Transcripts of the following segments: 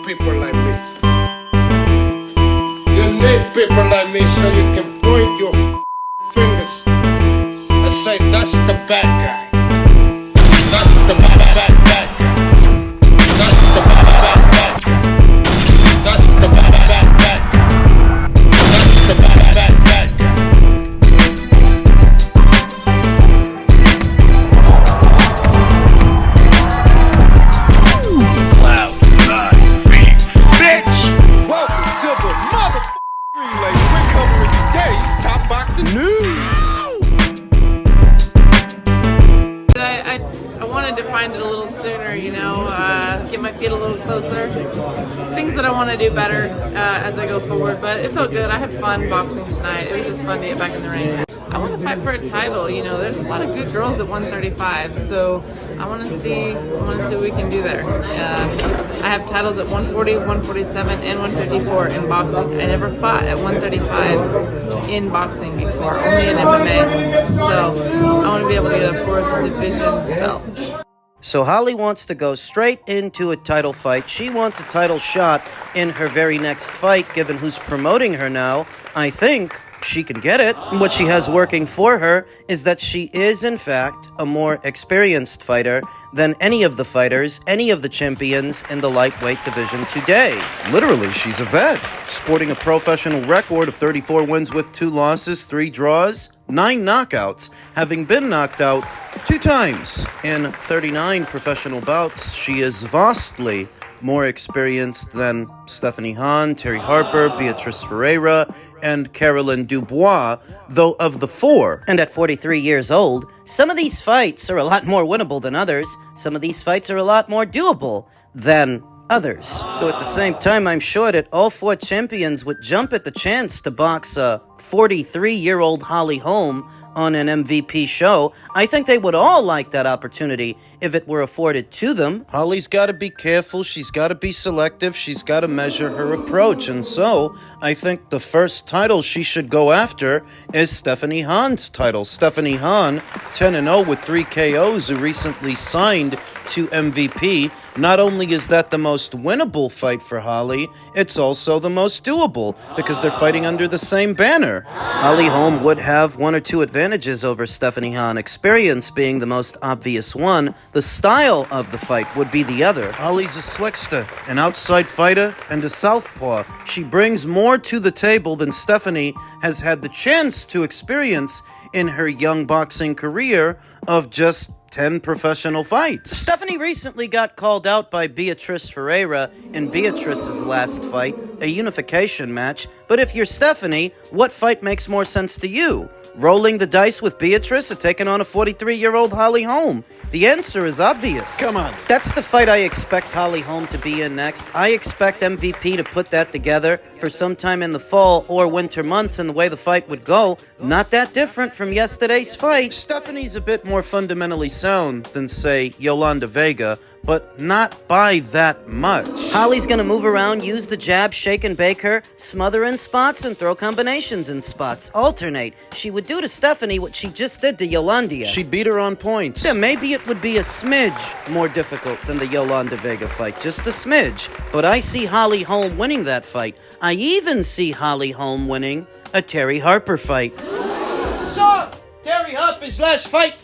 people like me. You need people like me so you can point your fingers and say, that's the bad guy. That's the bad guy. That's the bad guy. That's the bad guy. That's the bad guy. I wanted to find it a little sooner, get my feet a little closer. Things that I want to do better as I go forward, but it felt good. I had fun boxing tonight. It was just fun to get back in the ring. I want to fight for a title. There's a lot of good girls at 135, so I want to see what we can do there. I have titles at 140, 147, and 154 in boxing. I never fought at 135 in boxing before, only in MMA. So I want to be able to get a fourth division belt. So Holly wants to go straight into a title fight. She wants a title shot in her very next fight, given who's promoting her now. I think she can get it. What she has working for her is that she is, in fact, a more experienced fighter than any of the fighters, any of the champions in the lightweight division today. Literally, she's a vet, sporting a professional record of 34 wins with 2 losses, 3 draws, 9 knockouts, having been knocked out 2 times in 39 professional bouts. She is vastly more experienced than Stephanie Hahn, Terry Harper, Beatrice Ferreira, and Caroline Dubois, though of the 4. And at 43 years old, some of these fights are a lot more winnable than others. Some of these fights are a lot more doable than others. Though at the same time, I'm sure that all 4 champions would jump at the chance to box a 43-year-old Holly Holm on an MVP show. I think they would all like that opportunity if it were afforded to them. Holly's got to be careful. She's got to be selective. She's got to measure her approach. And so I think the first title she should go after is Stephanie Hahn's title. Stephanie Hahn, 10-0 with 3 KOs, who recently signed to MVP. Not only is that the most winnable fight for Holly, it's also the most doable because they're fighting under the same banner. Holly Holm would have 1 or 2 advantages over Stephanie Hahn, experience being the most obvious one. The style of the fight would be the other. Holly's a slickster, an outside fighter, and a southpaw. She brings more to the table than Stephanie has had the chance to experience in her young boxing career of just 10 professional fights. Stephanie recently got called out by Beatrice Ferreira in Beatrice's last fight, a unification match. But if you're Stephanie, what fight makes more sense to you? Rolling the dice with Beatrice or taking on a 43-year-old Holly Holm? The answer is obvious. Come on. That's the fight I expect Holly Holm to be in next. I expect MVP to put that together for sometime in the fall or winter months, and the way the fight would go, not that different from yesterday's fight. Stephanie's a bit more fundamentally sound than, say, Yolanda Vega, but not by that much. Holly's gonna move around, use the jab, shake and bake her, smother in spots and throw combinations in spots, alternate. She would do to Stephanie what she just did to Yolanda. She'd beat her on points. Yeah, maybe it would be a smidge more difficult than the Yolanda Vega fight, just a smidge. But I see Holly Holm winning that fight. I even see Holly Holm winning a Terry Harper fight. So, Terry Harper's last fight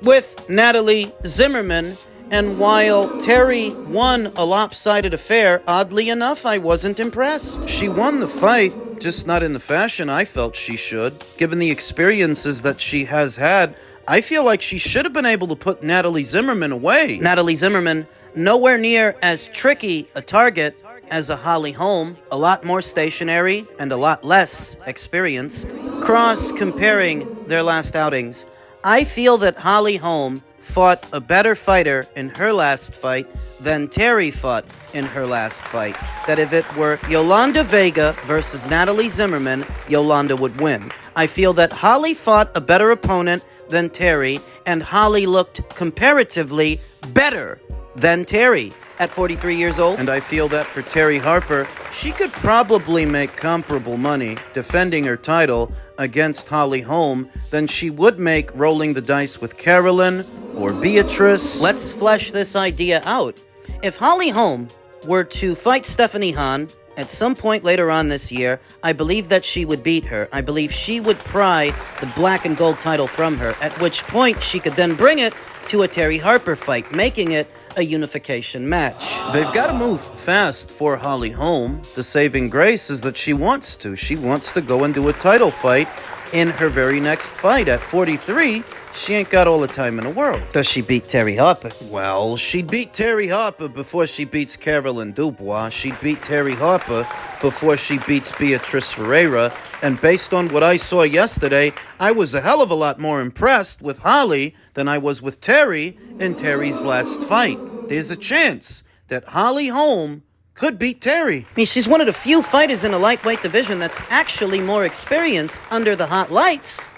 with Natalie Zimmerman. And while Terry won a lopsided affair, oddly enough, I wasn't impressed. She won the fight, just not in the fashion I felt she should. Given the experiences that she has had, I feel like she should have been able to put Natalie Zimmerman away. Natalie Zimmerman, nowhere near as tricky a target as a Holly Holm, a lot more stationary and a lot less experienced. Cross-comparing their last outings, I feel that Holly Holm fought a better fighter in her last fight than Terry fought in her last fight. That if it were Yolanda Vega versus Natalie Zimmerman, Yolanda would win. I feel that Holly fought a better opponent than Terry, and Holly looked comparatively better than Terry at 43 years old. And I feel that for Terry Harper, she could probably make comparable money defending her title against Holly Holm than she would make rolling the dice with Carolyn or Beatrice. Let's flesh this idea out. If Holly Holm were to fight Stephanie Hahn at some point later on this year, I believe that she would beat her. I believe she would pry the black and gold title from her, at which point she could then bring it to a Terry Harper fight, making it a unification match. They've got to move fast for Holly Holm. The saving grace is that she wants to. She wants to go and do a title fight in her very next fight. At 43, she ain't got all the time in the world. Does she beat Terry Harper? Well, she'd beat Terry Harper before she beats Carolyn Dubois. She'd beat Terry Harper before she beats Beatrice Ferreira. And based on what I saw yesterday, I was a hell of a lot more impressed with Holly than I was with Terry in Terry's last fight. There's a chance that Holly Holm could beat Terry. I mean, she's one of the few fighters in the lightweight division that's actually more experienced under the hot lights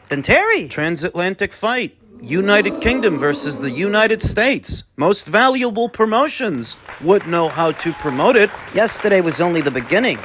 than Terry. Transatlantic fight. United Kingdom versus the United States. Most valuable promotions would know how to promote it. Yesterday was only the beginning.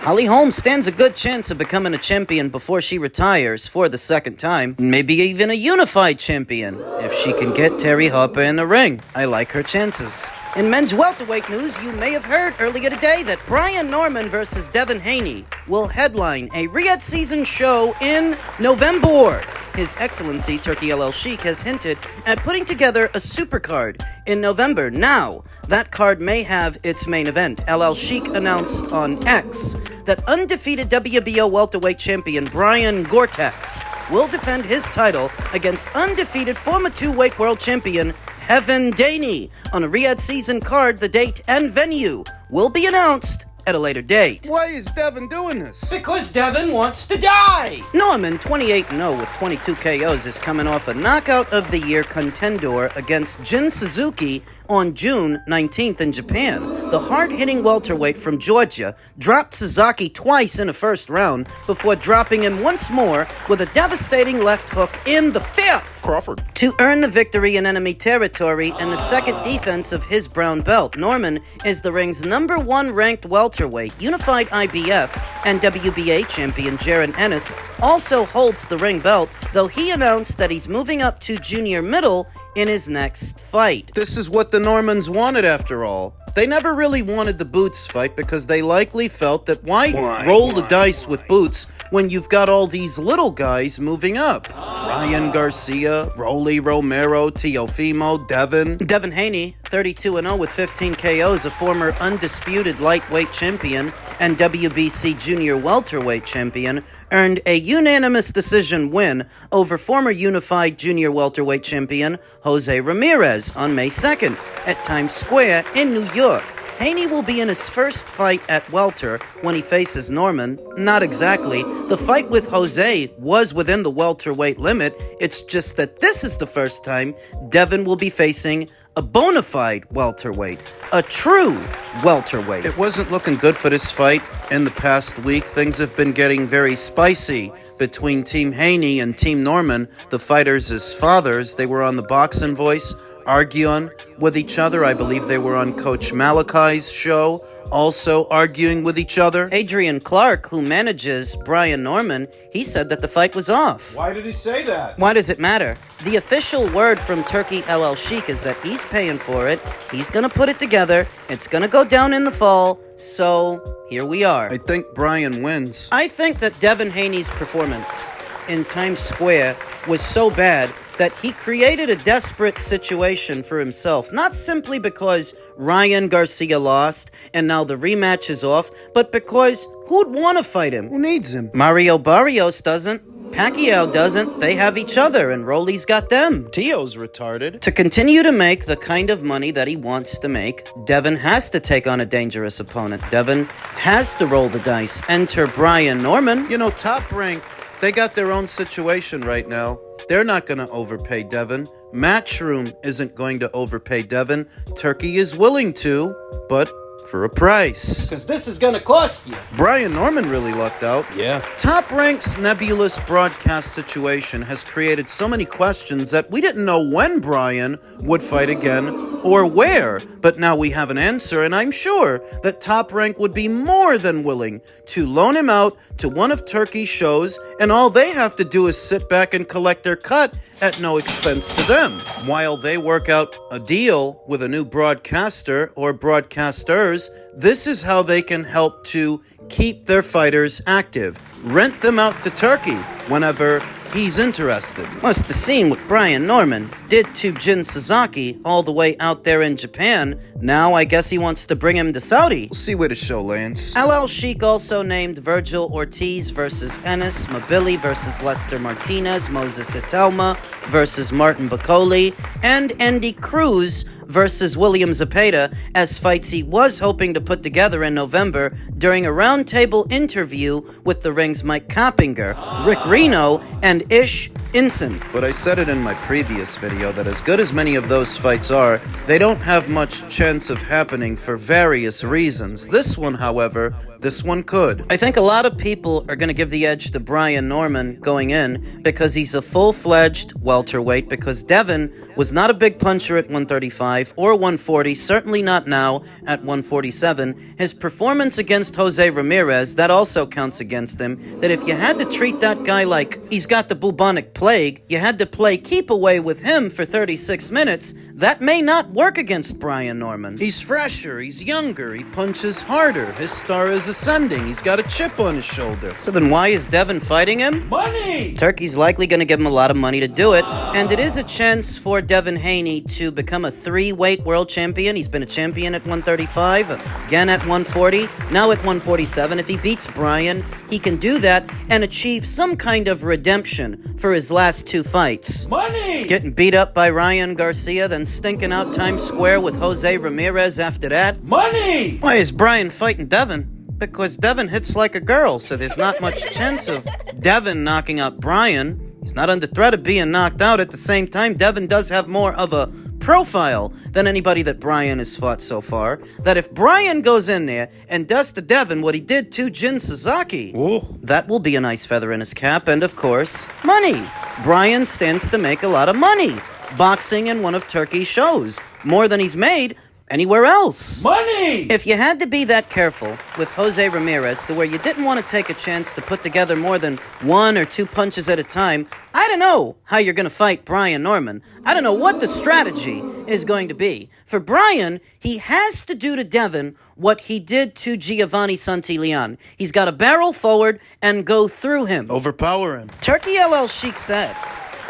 Holly Holm stands a good chance of becoming a champion before she retires for the second time. Maybe even a unified champion if she can get Terry Harper in the ring. I like her chances. In men's welterweight news, you may have heard earlier today that Brian Norman versus Devin Haney will headline a Riyadh season show in November. His Excellency Turkey LL Sheikh has hinted at putting together a supercard in November. Now, that card may have its main event. LL Sheikh announced on X that undefeated WBO welterweight champion Brian Gortex will defend his title against undefeated former two-weight world champion Heaven Daney on a Riyadh season card. The date and venue will be announced at a later date. Why is Devin doing this? Because Devin wants to die! Norman, 28-0 with 22 KOs, is coming off a knockout of the year contender against Jin Suzuki on June 19th in Japan. The hard-hitting welterweight from Georgia dropped Suzuki twice in the first round before dropping him once more with a devastating left hook in the fifth. Crawford. To earn the victory in enemy territory and the second defense of his brown belt, Norman is the ring's number one ranked welterweight. Unified IBF and WBA champion Jaron Ennis also holds the ring belt, though he announced that he's moving up to junior middle in his next fight. This is what the Normans wanted after all. They never really wanted the Boots fight because they likely felt that why roll the dice with Boots when you've got all these little guys moving up? Ryan Garcia, Rolly Romero, Teofimo, Devin Haney, 32-0 with 15 KOs, a former undisputed lightweight champion and WBC junior welterweight champion, earned a unanimous decision win over former unified junior welterweight champion Jose Ramirez on May 2nd at Times Square in New York. Haney will be in his first fight at welter when he faces Norman. Not exactly. The fight with Jose was within the welterweight limit. It's just that this is the first time Devin will be facing a bona fide welterweight. A true welterweight. It wasn't looking good for this fight in the past week. Things have been getting very spicy between Team Haney and Team Norman, the fighters as fathers. They were on the Boxing Voice arguing with each other. I believe they were on Coach Malachi's show, also arguing with each other. Adrian Clark, who manages Brian Norman, he said that the fight was off. Why did he say that? Why does it matter? The official word from Turkey LL Sheikh is that he's paying for it. He's going to put it together. It's going to go down in the fall. So here we are. I think Brian wins. I think that Devin Haney's performance in Times Square was so bad that he created a desperate situation for himself, not simply because Ryan Garcia lost and now the rematch is off, but because who'd want to fight him? Who needs him? Mario Barrios doesn't. Pacquiao doesn't. They have each other, and Rolly's got them. Tio's retarded. To continue to make the kind of money that he wants to make, Devin has to take on a dangerous opponent. Devin has to roll the dice. Enter Brian Norman. You know, Top Rank, they got their own situation right now. They're not going to overpay Devin. Matchroom isn't going to overpay Devin. Turkey is willing to, but for a price. Because this is going to cost you. Brian Norman really lucked out. Yeah. Top Rank's nebulous broadcast situation has created so many questions that we didn't know when Brian would fight again or where. But now we have an answer, and I'm sure that Top Rank would be more than willing to loan him out to one of Turkey's shows, and all they have to do is sit back and collect their cut at no expense to them, while they work out a deal with a new broadcaster or broadcasters. This is how they can help to keep their fighters active. Rent them out to Turkey whenever he's interested. Must have seen what Brian Norman did to Jin Sasaki all the way out there in Japan. Now I guess he wants to bring him to Saudi. We'll see where the show lands. LL Sheik also named Virgil Ortiz versus Ennis, Mabili versus Lester Martinez, Moses Itelma versus Martin Bacoli, and Andy Cruz versus William Zepeda as fights he was hoping to put together in November during a roundtable interview with the Ring's Mike Coppinger, Rick Reno, and Ish Inson. But I said it in my previous video that as good as many of those fights are, they don't have much chance of happening for various reasons. This one, however, this one could. I think a lot of people are going to give the edge to Brian Norman going in because he's a full-fledged welterweight, because Devin was not a big puncher at 135 or 140, certainly not now at 147. His performance against Jose Ramirez, that also counts against him, that if you had to treat that guy like he's got the bubonic plague, you had to play keep away with him for 36 minutes, that may not work against Brian Norman. He's fresher, he's younger, he punches harder, his star is ascending, he's got a chip on his shoulder. So then why is Devin fighting him? Money! Turkey's likely going to give him a lot of money to do it, and it is a chance for Devin Haney to become a 3-weight world champion. He's been a champion at 135, again at 140, now at 147. If he beats Brian, he can do that and achieve some kind of redemption for his last 2 fights. Money! Getting beat up by Ryan Garcia, then stinking out Times Square with Jose Ramirez after that. Money! Why is Brian fighting Devin? Because Devin hits like a girl, so there's not much chance of Devin knocking out Brian. He's not under threat of being knocked out. At the same time, Devin does have more of a profile than anybody that Brian has fought so far. That if Brian goes in there and does to Devin what he did to Jin Sasaki, that will be a nice feather in his cap, and of course, money. Brian stands to make a lot of money boxing in one of Turkey's shows, more than he's made anywhere else. Money! If you had to be that careful with Jose Ramirez to where you didn't want to take a chance to put together more than 1 or 2 punches at a time, I don't know how you're going to fight Brian Norman. I don't know what the strategy is going to be. For Brian, he has to do to Devin what he did to Giovanni Santillan. He's got to barrel forward and go through him. Overpower him. Turkey LL Sheik said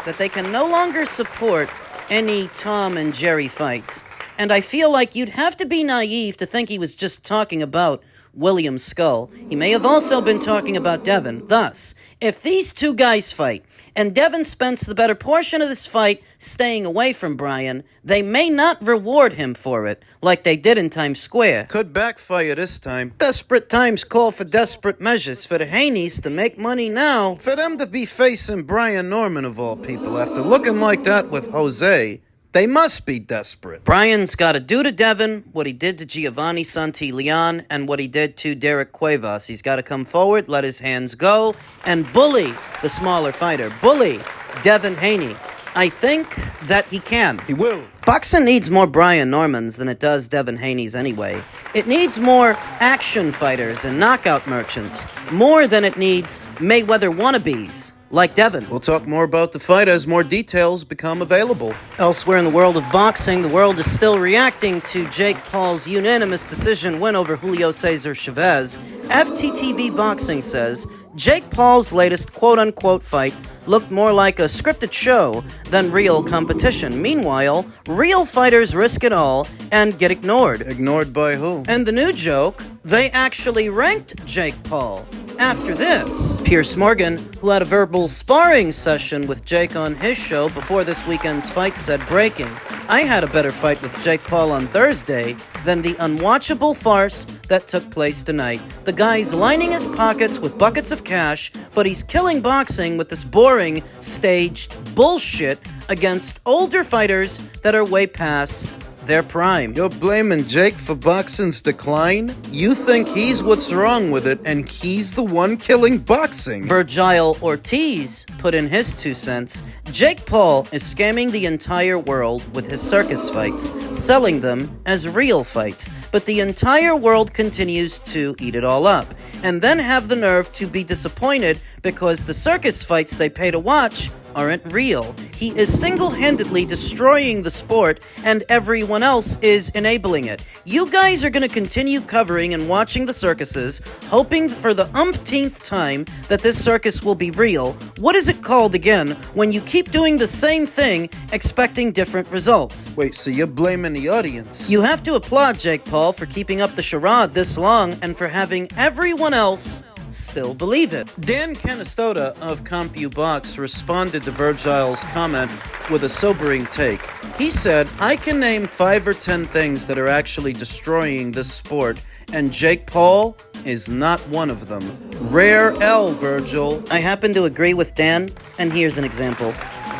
that they can no longer support any Tom and Jerry fights. And I feel like you'd have to be naive to think he was just talking about William Skull. He may have also been talking about Devin. Thus, if these 2 guys fight, and Devin spends the better portion of this fight staying away from Brian, they may not reward him for it, like they did in Times Square. Could backfire this time. Desperate times call for desperate measures. For the Haneys to make money now, For them to be facing Brian Norman of all people after looking like that with Jose, they must be desperate. Brian's got to do to Devin what he did to Giovanni Santillan and what he did to Derek Cuevas. He's got to come forward, let his hands go, and bully the smaller fighter. Bully Devin Haney. I think that he can. He will. Boxing needs more Brian Normans than it does Devin Haney's anyway. It needs more action fighters and knockout merchants, more than it needs Mayweather wannabes like Devin. We'll talk more about the fight as more details become available. Elsewhere in the world of boxing, the world is still reacting to Jake Paul's unanimous decision win over Julio Cesar Chavez. FTTV Boxing says Jake Paul's latest quote-unquote fight looked more like a scripted show than real competition. Meanwhile, real fighters risk it all and get ignored. Ignored by who? And the new joke, they actually ranked Jake Paul. After this, Pierce Morgan, who had a verbal sparring session with Jake on his show before this weekend's fight, said, breaking, I had a better fight with Jake Paul on Thursday than the unwatchable farce that took place tonight. The guy's lining his pockets with buckets of cash, but he's killing boxing with this boring, staged bullshit against older fighters that are way past their prime. You're blaming Jake for boxing's decline? You think he's what's wrong with it, and he's the one killing boxing. Virgil Ortiz put in his 2 cents. Jake Paul is scamming the entire world with his circus fights, selling them as real fights. But the entire world continues to eat it all up, and then have the nerve to be disappointed because the circus fights they pay to watch aren't real. He is single-handedly destroying the sport, and everyone else is enabling it. You guys are going to continue covering and watching the circuses, hoping for the umpteenth time that this circus will be real. What is it called again when you keep doing the same thing, expecting different results? Wait, so you're blaming the audience? You have to applaud Jake Paul for keeping up the charade this long and for having everyone else still believe it. Dan Canastota of CompuBox responded to Virgil's comment with a sobering take. He said, I can name 5 or 10 things that are actually destroying this sport, and Jake Paul is not one of them. Rare L, Virgil. I happen to agree with Dan, and here's an example.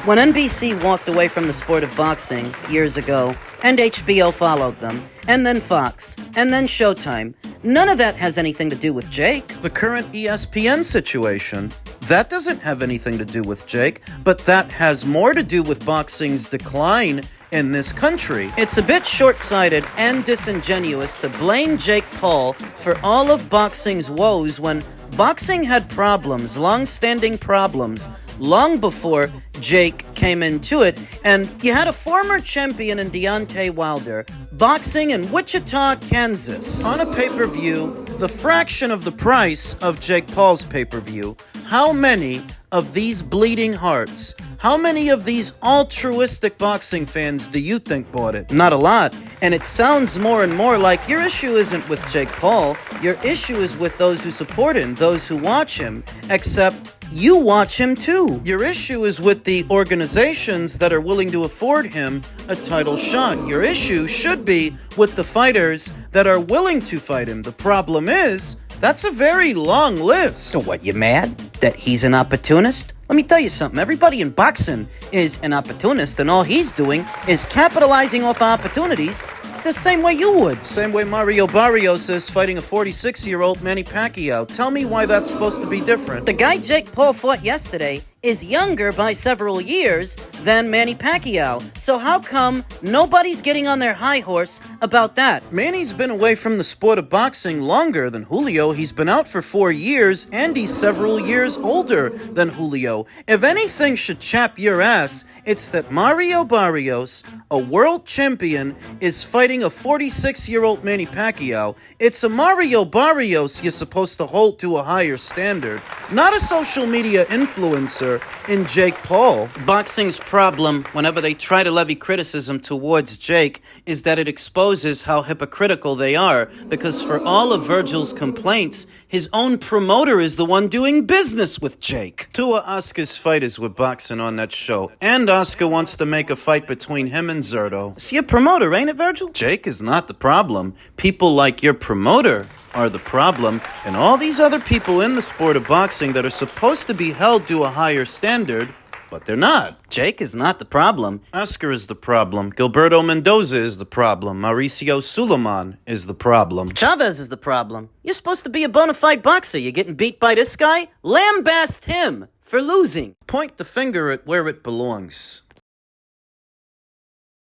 When NBC walked away from the sport of boxing years ago, and HBO followed them, and then Fox, and then Showtime, none of that has anything to do with Jake. The current ESPN situation, that doesn't have anything to do with Jake, but that has more to do with boxing's decline in this country. It's a bit short-sighted and disingenuous to blame Jake Paul for all of boxing's woes when boxing had problems, long-standing problems, long before Jake came into it, and you had a former champion in Deontay Wilder boxing in Wichita, Kansas. On a pay-per-view, the fraction of the price of Jake Paul's pay-per-view, how many of these bleeding hearts, how many of these altruistic boxing fans do you think bought it? Not a lot. And it sounds more and more like your issue isn't with Jake Paul, your issue is with those who support him, those who watch him, except you watch him too. Your issue is with the organizations that are willing to afford him a title shot. Your issue should be with the fighters that are willing to fight him. The problem is, that's a very long list. So what, you mad? That he's an opportunist? Let me tell you something. Everybody in boxing is an opportunist, and all he's doing is capitalizing off opportunities the same way you would. Same way Mario Barrios is fighting a 46-year-old Manny Pacquiao. Tell me why that's supposed to be different. The guy Jake Paul fought yesterday is younger by several years than Manny Pacquiao. So how come nobody's getting on their high horse about that? Manny's been away from the sport of boxing longer than Julio. He's been out for 4 years, and he's several years older than Julio. If anything should chap your ass, it's that Mario Barrios, a world champion, is fighting a 46-year-old Manny Pacquiao. It's a Mario Barrios you're supposed to hold to a higher standard, not a social media influencer in Jake Paul. Boxing's problem, whenever they try to levy criticism towards Jake, is that it exposes how hypocritical they are, because for all of Virgil's complaints, his own promoter is the one doing business with Jake. 2 of Oscar's fighters were boxing on that show, and Oscar wants to make a fight between him and Zerto. It's your promoter, ain't it, Virgil? Jake is not the problem. People like your promoter are the problem, and all these other people in the sport of boxing that are supposed to be held to a higher standard, but they're not. Jake is not the problem. Oscar is the problem. Gilberto Mendoza is the problem. Mauricio Suleiman is the problem. Chavez is the problem. You're supposed to be a bona fide boxer. You're getting beat by this guy? Lambast him for losing. Point the finger at where it belongs.